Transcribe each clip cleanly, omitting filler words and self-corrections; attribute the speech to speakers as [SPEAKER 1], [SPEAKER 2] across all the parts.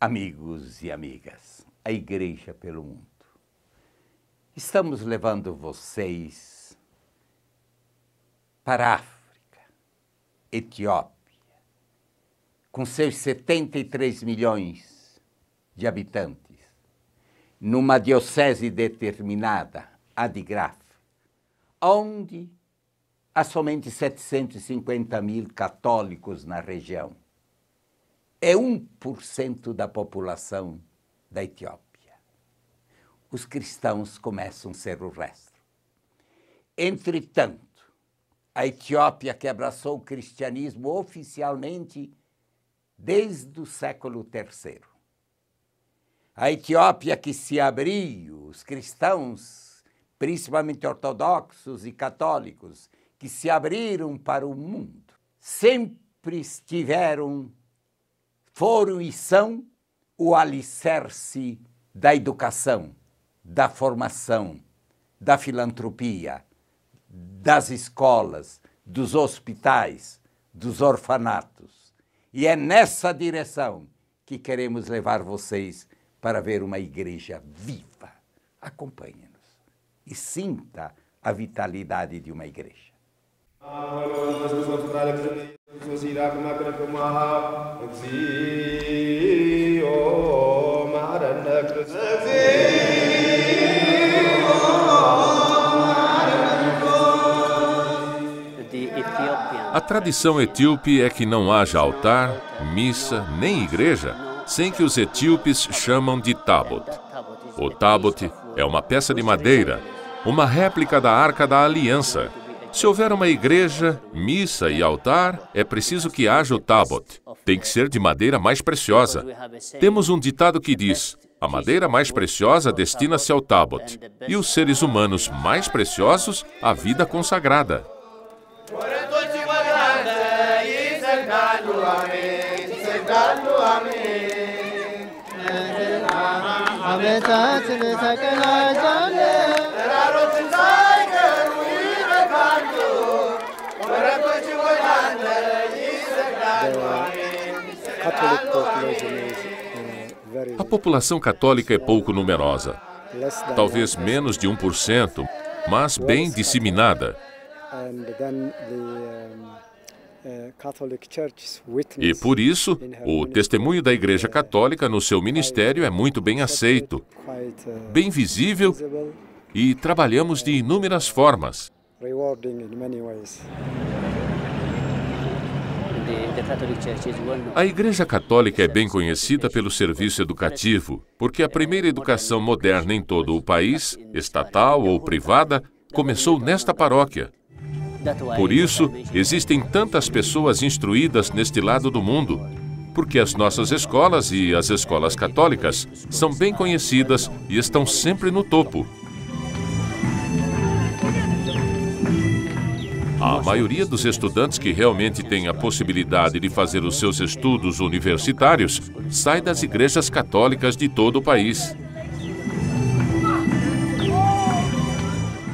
[SPEAKER 1] Amigos e amigas, a Igreja pelo Mundo. Estamos levando vocês para a África, Etiópia, com seus 73 milhões de habitantes, numa diocese determinada, a de Graf, onde há somente 750 mil católicos na região. É 1% da população da Etiópia. Os cristãos começam a ser o resto. Entretanto, a Etiópia, que abraçou o cristianismo oficialmente desde o século III, a Etiópia que se abriu, os cristãos, principalmente ortodoxos e católicos, que se abriram para o mundo, sempre foram e são o alicerce da educação, da formação, da filantropia, das escolas, dos hospitais, dos orfanatos. E é nessa direção que queremos levar vocês para ver uma igreja viva. Acompanhe-nos e sinta a vitalidade de uma igreja.
[SPEAKER 2] A tradição etíope é que não haja altar, missa, nem igreja, sem que os etíopes chamam de tabot. O tabot é uma peça de madeira, uma réplica da Arca da Aliança. Se houver uma igreja, missa e altar, é preciso que haja o tabot. Tem que ser de madeira mais preciosa. Temos um ditado que diz: a madeira mais preciosa destina-se ao tabot, e os seres humanos mais preciosos, à vida consagrada. A população católica é pouco numerosa, talvez menos de 1%, mas bem disseminada. E por isso, o testemunho da Igreja Católica no seu ministério é muito bem aceito, bem visível, e trabalhamos de inúmeras formas. A Igreja Católica é bem conhecida pelo serviço educativo, porque a primeira educação moderna em todo o país, estatal ou privada, começou nesta paróquia. Por isso, existem tantas pessoas instruídas neste lado do mundo, porque as nossas escolas e as escolas católicas são bem conhecidas e estão sempre no topo. A maioria dos estudantes que realmente têm a possibilidade de fazer os seus estudos universitários sai das igrejas católicas de todo o país.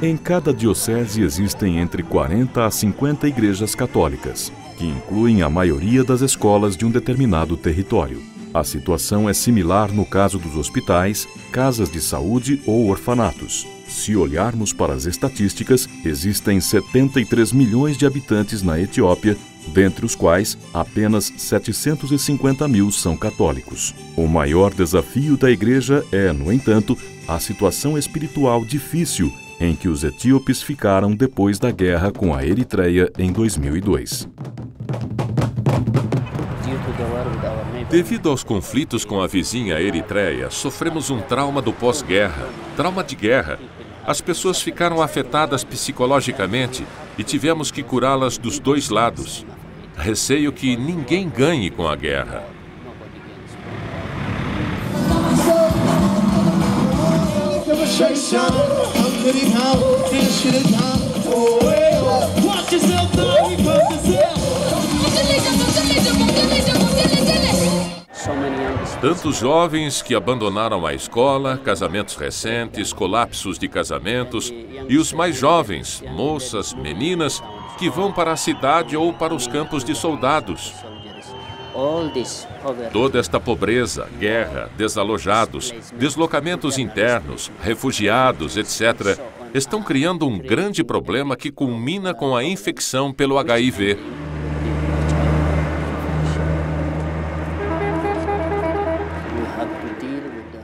[SPEAKER 3] Em cada diocese existem entre 40 a 50 igrejas católicas, que incluem a maioria das escolas de um determinado território. A situação é similar no caso dos hospitais, casas de saúde ou orfanatos. Se olharmos para as estatísticas, existem 73 milhões de habitantes na Etiópia, dentre os quais apenas 750 mil são católicos. O maior desafio da igreja é, no entanto, a situação espiritual difícil em que os etíopes ficaram depois da guerra com a Eritreia em 2002.
[SPEAKER 2] Devido aos conflitos com a vizinha Eritreia, sofremos um trauma do pós-guerra, trauma de guerra. As pessoas ficaram afetadas psicologicamente e tivemos que curá-las dos dois lados. Receio que ninguém ganhe com a guerra. Tantos jovens que abandonaram a escola, casamentos recentes, colapsos de casamentos, e os mais jovens, moças, meninas, que vão para a cidade ou para os campos de soldados. Toda esta pobreza, guerra, desalojados, deslocamentos internos, refugiados, etc., estão criando um grande problema que culmina com a infecção pelo HIV.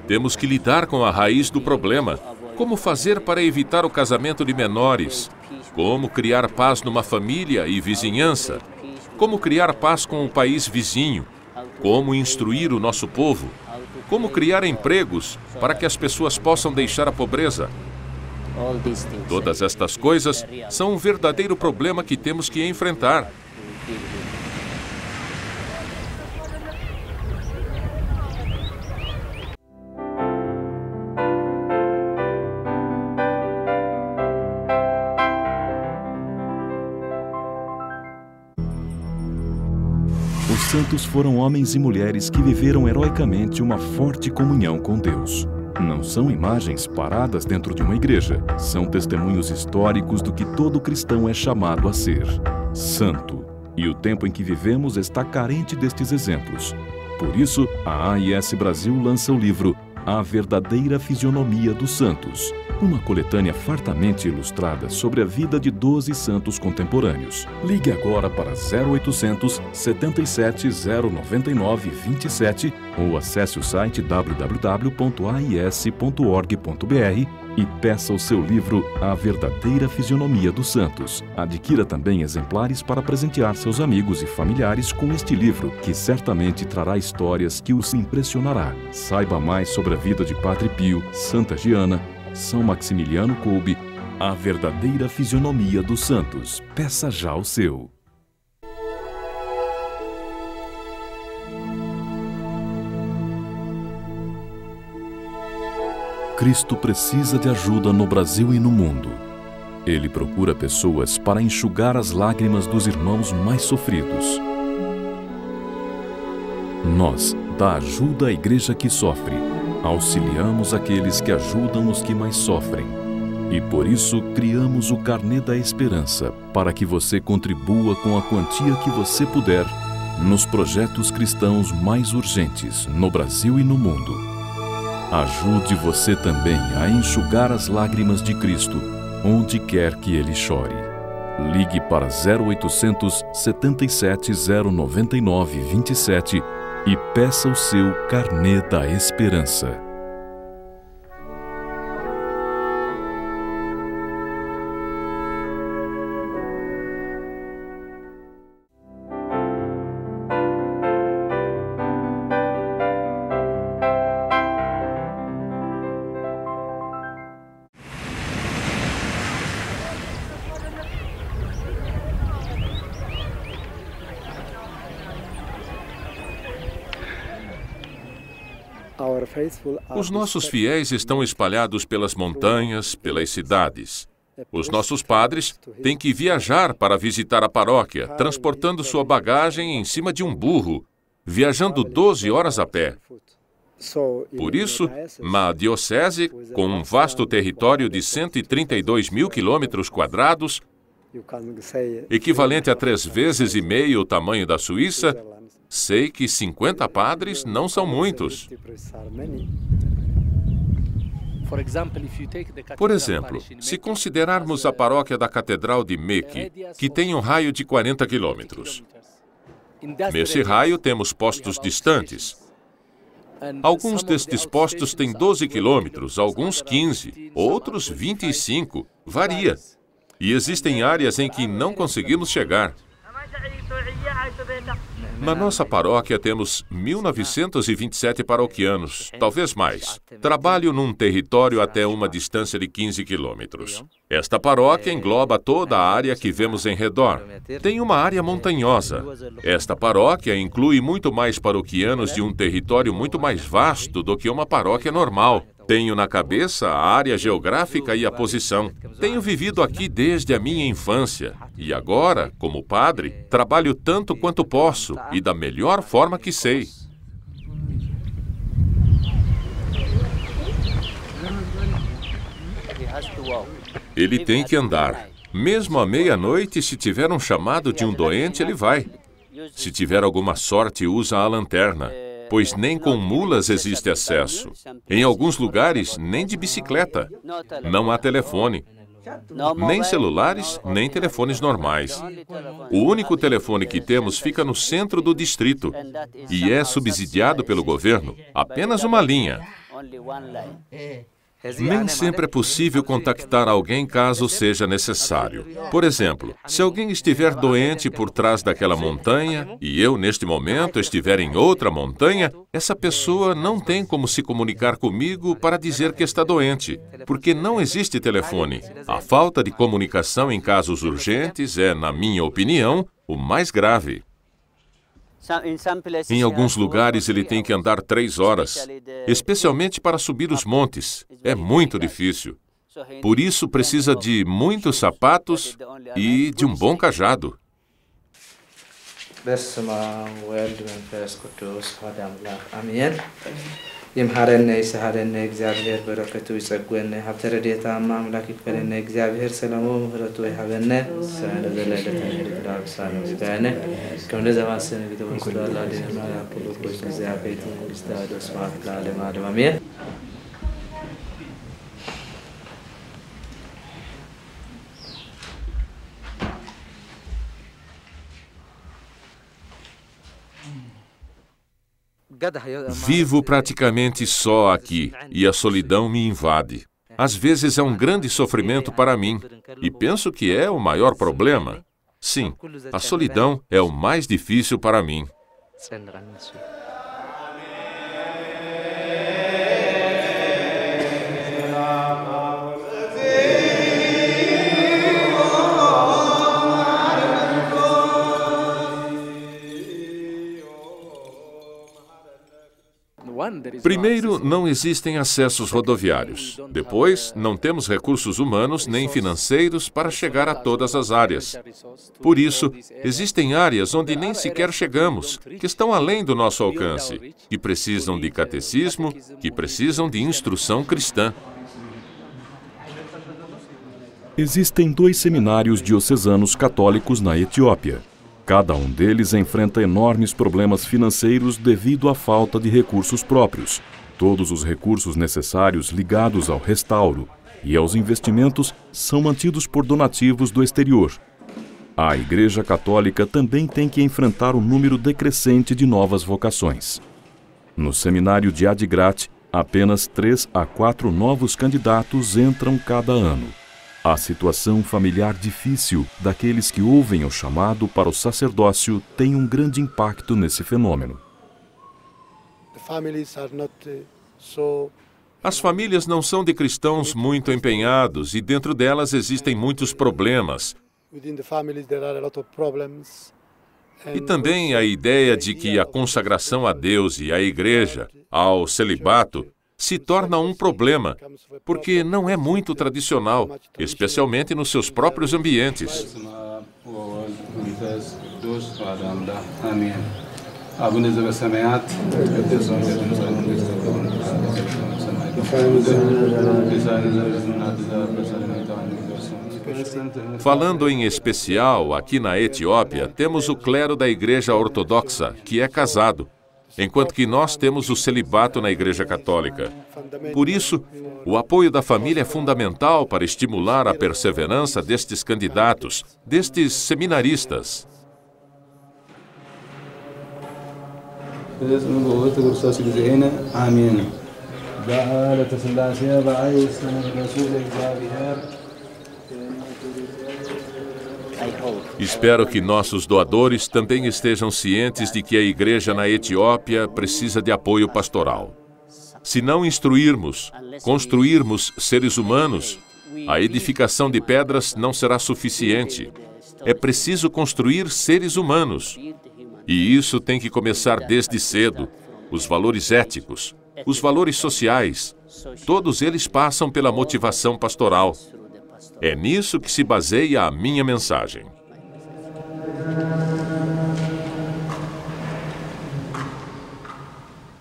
[SPEAKER 2] Temos que lidar com a raiz do problema. Como fazer para evitar o casamento de menores? Como criar paz numa família e vizinhança? Como criar paz com o país vizinho? Como instruir o nosso povo? Como criar empregos para que as pessoas possam deixar a pobreza? Todas estas coisas são um verdadeiro problema que temos que enfrentar.
[SPEAKER 3] Os santos foram homens e mulheres que viveram heroicamente uma forte comunhão com Deus. Não são imagens paradas dentro de uma igreja, são testemunhos históricos do que todo cristão é chamado a ser: santo. E o tempo em que vivemos está carente destes exemplos. Por isso, a AIS Brasil lança o livro A Verdadeira Fisionomia dos Santos, uma coletânea fartamente ilustrada sobre a vida de 12 santos contemporâneos. Ligue agora para 0800 77 099 27 ou acesse o site www.ais.org.br e peça o seu livro A Verdadeira Fisionomia dos Santos. Adquira também exemplares para presentear seus amigos e familiares com este livro, que certamente trará histórias que os impressionará. Saiba mais sobre a vida de Padre Pio, Santa Giana, São Maximiliano Kolbe, A Verdadeira Fisionomia dos Santos. Peça já o seu. Cristo precisa de ajuda no Brasil e no mundo. Ele procura pessoas para enxugar as lágrimas dos irmãos mais sofridos. Nós, da Ajuda à Igreja que Sofre, auxiliamos aqueles que ajudam os que mais sofrem. E por isso criamos o Carnê da Esperança, para que você contribua com a quantia que você puder nos projetos cristãos mais urgentes no Brasil e no mundo. Ajude você também a enxugar as lágrimas de Cristo, onde quer que ele chore. Ligue para 0800 77 099 27 e peça o seu Carnê da Esperança.
[SPEAKER 2] Os nossos fiéis estão espalhados pelas montanhas, pelas cidades. Os nossos padres têm que viajar para visitar a paróquia, transportando sua bagagem em cima de um burro, viajando 12 horas a pé. Por isso, uma diocese, com um vasto território de 132 mil quilômetros quadrados, equivalente a 3,5 vezes o tamanho da Suíça, sei que 50 padres não são muitos. Por exemplo, se considerarmos a paróquia da Catedral de Meque, que tem um raio de 40 quilômetros. Nesse raio temos postos distantes. Alguns destes postos têm 12 quilômetros, alguns 15, outros 25, varia. E existem áreas em que não conseguimos chegar. Na nossa paróquia temos 1.927 paroquianos, talvez mais. Trabalho num território até uma distância de 15 quilômetros. Esta paróquia engloba toda a área que vemos em redor. Tem uma área montanhosa. Esta paróquia inclui muito mais paroquianos de um território muito mais vasto do que uma paróquia normal. Tenho na cabeça a área geográfica e a posição. Tenho vivido aqui desde a minha infância. E agora, como padre, trabalho tanto quanto posso e da melhor forma que sei. Ele tem que andar. Mesmo à meia-noite, se tiver um chamado de um doente, ele vai. Se tiver alguma sorte, usa a lanterna, pois nem com mulas existe acesso. Em alguns lugares, nem de bicicleta. Não há telefone. Nem celulares, nem telefones normais. O único telefone que temos fica no centro do distrito e é subsidiado pelo governo. Apenas uma linha. Nem sempre é possível contactar alguém caso seja necessário. Por exemplo, se alguém estiver doente por trás daquela montanha e eu, neste momento, estiver em outra montanha, essa pessoa não tem como se comunicar comigo para dizer que está doente, porque não existe telefone. A falta de comunicação em casos urgentes é, na minha opinião, o mais grave. Em alguns lugares ele tem que andar 3 horas, especialmente para subir os montes. É muito difícil. Por isso precisa de muitos sapatos e de um bom cajado.
[SPEAKER 4] ይምሃረነ ይስሐረነ እግዚአብሔር በረከቱ ይጸግወነ ሀብተ ረድኤተ አምላክ ይክፈለነ እግዚአብሔር ሰላሙ ምሕረቱ ይሃበነ ሰነ ዘለለተ ይድራብ ሳነ ዝጋነ ከመነ ዘማሰነ ቢተወስዶ አላዲና ያቁሉ ኮስ እግዚአብሔር መንግስት አዶስ ማት ለዓለም አሜን።
[SPEAKER 2] Vivo praticamente só aqui e a solidão me invade. Às vezes é um grande sofrimento para mim e penso que é o maior problema. Sim, a solidão é o mais difícil para mim. Primeiro, não existem acessos rodoviários. Depois, não temos recursos humanos nem financeiros para chegar a todas as áreas. Por isso, existem áreas onde nem sequer chegamos, que estão além do nosso alcance, que precisam de catecismo, que precisam de instrução cristã.
[SPEAKER 3] Existem 2 seminários diocesanos católicos na Etiópia. Cada um deles enfrenta enormes problemas financeiros devido à falta de recursos próprios. Todos os recursos necessários ligados ao restauro e aos investimentos são mantidos por donativos do exterior. A Igreja Católica também tem que enfrentar um número decrescente de novas vocações. No seminário de Adigrat, apenas 3 a 4 novos candidatos entram cada ano. A situação familiar difícil daqueles que ouvem o chamado para o sacerdócio tem um grande impacto nesse fenômeno.
[SPEAKER 2] As famílias não são de cristãos muito empenhados e dentro delas existem muitos problemas. E também a ideia de que a consagração a Deus e à Igreja, ao celibato, se torna um problema, porque não é muito tradicional, especialmente nos seus próprios ambientes. Falando em especial, aqui na Etiópia, temos o clero da Igreja Ortodoxa, que é casado, enquanto que nós temos o celibato na Igreja Católica. Por isso, o apoio da família é fundamental para estimular a perseverança destes candidatos, destes seminaristas. Espero que nossos doadores também estejam cientes de que a igreja na Etiópia precisa de apoio pastoral. Se não instruirmos, construirmos seres humanos, a edificação de pedras não será suficiente. É preciso construir seres humanos. E isso tem que começar desde cedo. Os valores éticos, os valores sociais, todos eles passam pela motivação pastoral. É nisso que se baseia a minha mensagem.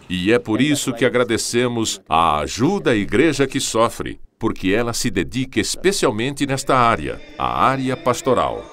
[SPEAKER 2] E é por isso que agradecemos a ajuda à igreja que sofre, porque ela se dedica especialmente nesta área, a área pastoral.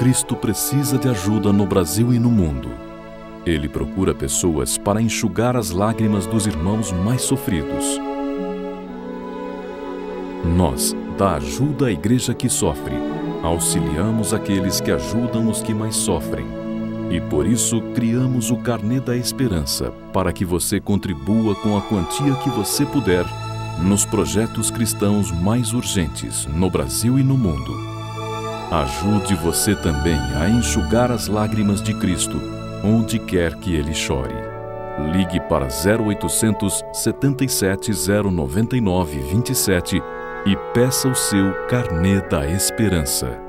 [SPEAKER 3] Cristo precisa de ajuda no Brasil e no mundo. Ele procura pessoas para enxugar as lágrimas dos irmãos mais sofridos. Nós, da Ajuda à Igreja que Sofre, auxiliamos aqueles que ajudam os que mais sofrem. E por isso criamos o Carnê da Esperança, para que você contribua com a quantia que você puder nos projetos cristãos mais urgentes no Brasil e no mundo. Ajude você também a enxugar as lágrimas de Cristo, onde quer que ele chore. Ligue para 0800 77 099 27 e peça o seu Carnê da Esperança.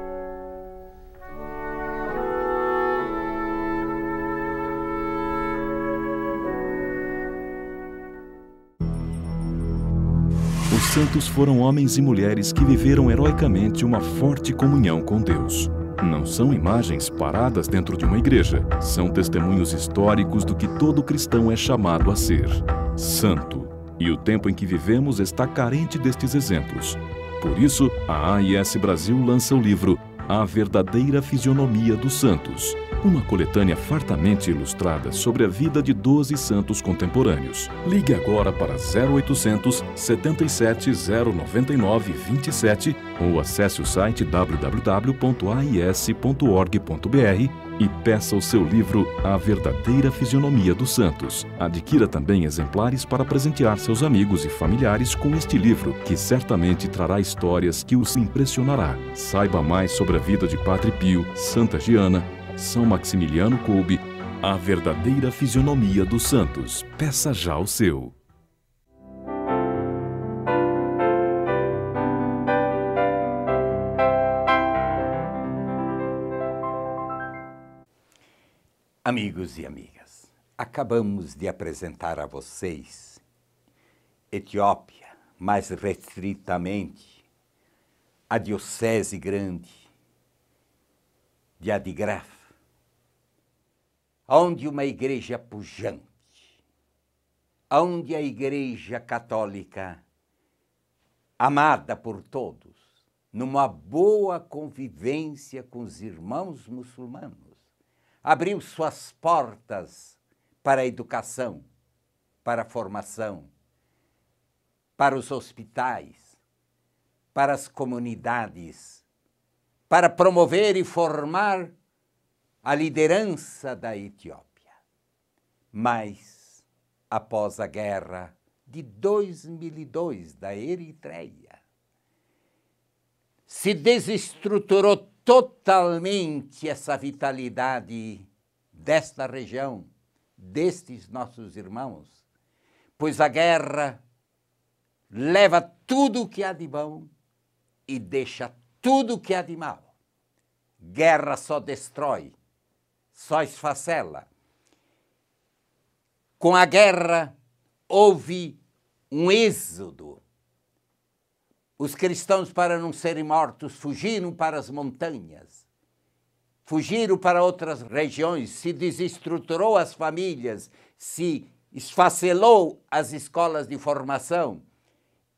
[SPEAKER 3] Os santos foram homens e mulheres que viveram heroicamente uma forte comunhão com Deus. Não são imagens paradas dentro de uma igreja, são testemunhos históricos do que todo cristão é chamado a ser: santo. E o tempo em que vivemos está carente destes exemplos. Por isso, a AIS Brasil lança o livro A Verdadeira Fisionomia dos Santos, uma coletânea fartamente ilustrada sobre a vida de 12 santos contemporâneos. Ligue agora para 0800 77 099 27 ou acesse o site www.ais.org.br e peça o seu livro A Verdadeira Fisionomia dos Santos. Adquira também exemplares para presentear seus amigos e familiares com este livro, que certamente trará histórias que os impressionará. Saiba mais sobre a vida de Padre Pio, Santa Giana, São Maximiliano Kolbe, A Verdadeira Fisionomia dos Santos. Peça já o seu.
[SPEAKER 1] Amigos e amigas, acabamos de apresentar a vocês Etiópia, mais restritamente a Diocese Grande de Adigraf, onde uma igreja pujante, onde a Igreja Católica, amada por todos, numa boa convivência com os irmãos muçulmanos, abriu suas portas para a educação, para a formação, para os hospitais, para as comunidades, para promover e formar a liderança da Etiópia. Mas, após a guerra de 2002 da Eritreia, se desestruturou totalmente essa vitalidade desta região, destes nossos irmãos, pois a guerra leva tudo o que há de bom e deixa tudo o que há de mal. Guerra só destrói, só esfacela. Com a guerra houve um êxodo. Os cristãos, para não serem mortos, fugiram para as montanhas, fugiram para outras regiões, se desestruturou as famílias, se esfacelou as escolas de formação.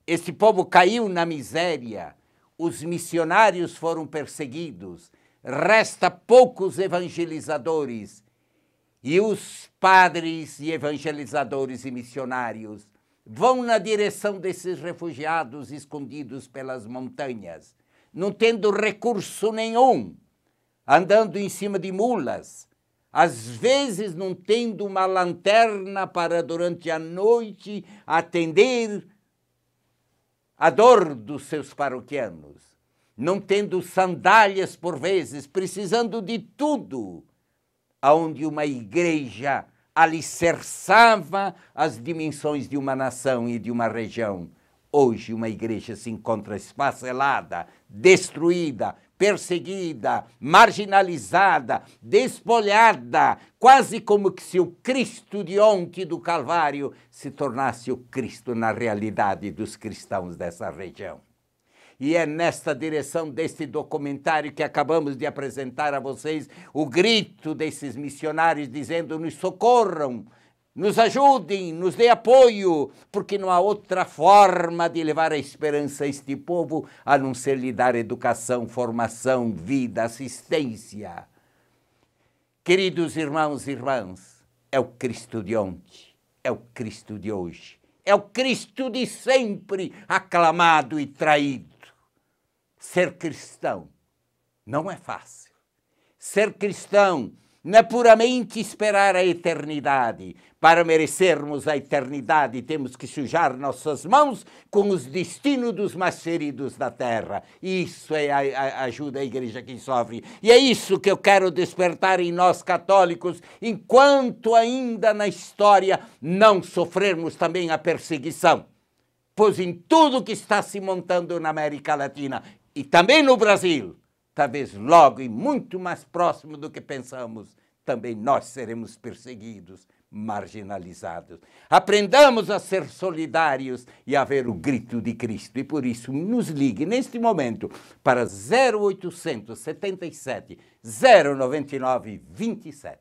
[SPEAKER 1] Esse povo caiu na miséria, os missionários foram perseguidos, resta poucos evangelizadores, e os padres e evangelizadores e missionários vão na direção desses refugiados escondidos pelas montanhas, não tendo recurso nenhum, andando em cima de mulas, às vezes não tendo uma lanterna para durante a noite atender a dor dos seus paroquianos, não tendo sandálias por vezes, precisando de tudo, aonde uma igreja alicerçava as dimensões de uma nação e de uma região. Hoje uma igreja se encontra esfacelada, destruída, perseguida, marginalizada, despolhada, quase como que se o Cristo de ontem do Calvário se tornasse o Cristo na realidade dos cristãos dessa região. E é nesta direção deste documentário que acabamos de apresentar a vocês o grito desses missionários dizendo: nos socorram, nos ajudem, nos dê apoio, porque não há outra forma de levar a esperança a este povo a não ser lhe dar educação, formação, vida, assistência. Queridos irmãos e irmãs, é o Cristo de ontem, é o Cristo de hoje, é o Cristo de sempre, aclamado e traído. Ser cristão não é fácil. Ser cristão não é puramente esperar a eternidade. Para merecermos a eternidade, temos que sujar nossas mãos com os destinos dos mais feridos da terra. Isso é ajuda a igreja que sofre. E é isso que eu quero despertar em nós católicos, enquanto ainda na história não sofrermos também a perseguição. Pois em tudo que está se montando na América Latina e também no Brasil, talvez logo e muito mais próximo do que pensamos, também nós seremos perseguidos, marginalizados. Aprendamos a ser solidários e a ver o grito de Cristo. E por isso nos ligue neste momento para 0877 099 27.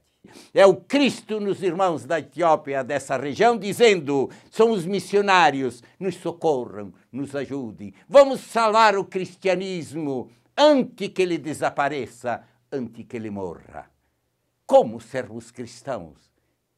[SPEAKER 1] É o Cristo nos irmãos da Etiópia, dessa região, dizendo: são os missionários, nos socorram, nos ajudem. Vamos salvar o cristianismo antes que ele desapareça, antes que ele morra. Como sermos cristãos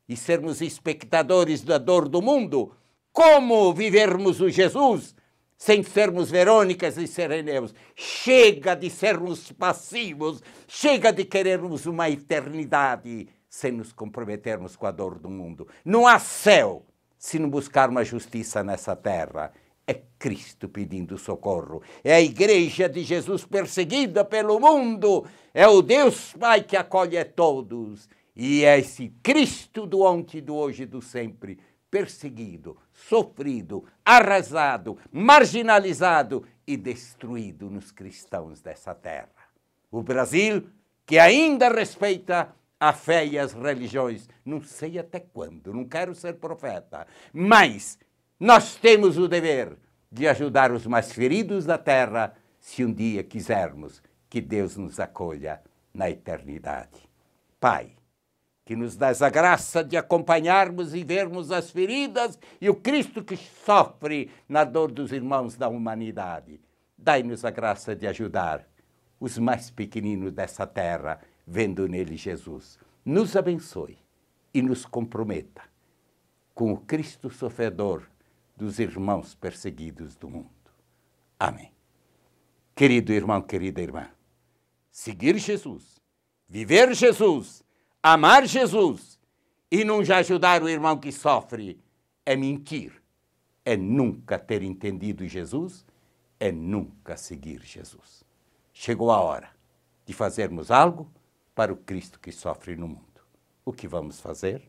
[SPEAKER 1] e sermos espectadores da dor do mundo? Como vivermos o Jesus sem sermos Verônicas e Sereneus? Chega de sermos passivos, chega de querermos uma eternidade sem nos comprometermos com a dor do mundo. Não há céu se não buscar uma justiça nessa terra. É Cristo pedindo socorro. É a igreja de Jesus perseguida pelo mundo. É o Deus Pai que acolhe a todos. E é esse Cristo do ontem, do hoje e do sempre, perseguido, sofrido, arrasado, marginalizado e destruído nos cristãos dessa terra. O Brasil, que ainda respeita a fé e as religiões, não sei até quando, não quero ser profeta, mas nós temos o dever de ajudar os mais feridos da terra, se um dia quisermos que Deus nos acolha na eternidade. Pai, que nos dás a graça de acompanharmos e vermos as feridas e o Cristo que sofre na dor dos irmãos da humanidade. Dai-nos a graça de ajudar os mais pequeninos dessa terra, vendo nele Jesus. Nos abençoe e nos comprometa com o Cristo sofredor dos irmãos perseguidos do mundo. Amém. Querido irmão, querida irmã, seguir Jesus, viver Jesus, amar Jesus e não já ajudar o irmão que sofre é mentir, é nunca ter entendido Jesus, é nunca seguir Jesus. Chegou a hora de fazermos algo para o Cristo que sofre no mundo. O que vamos fazer?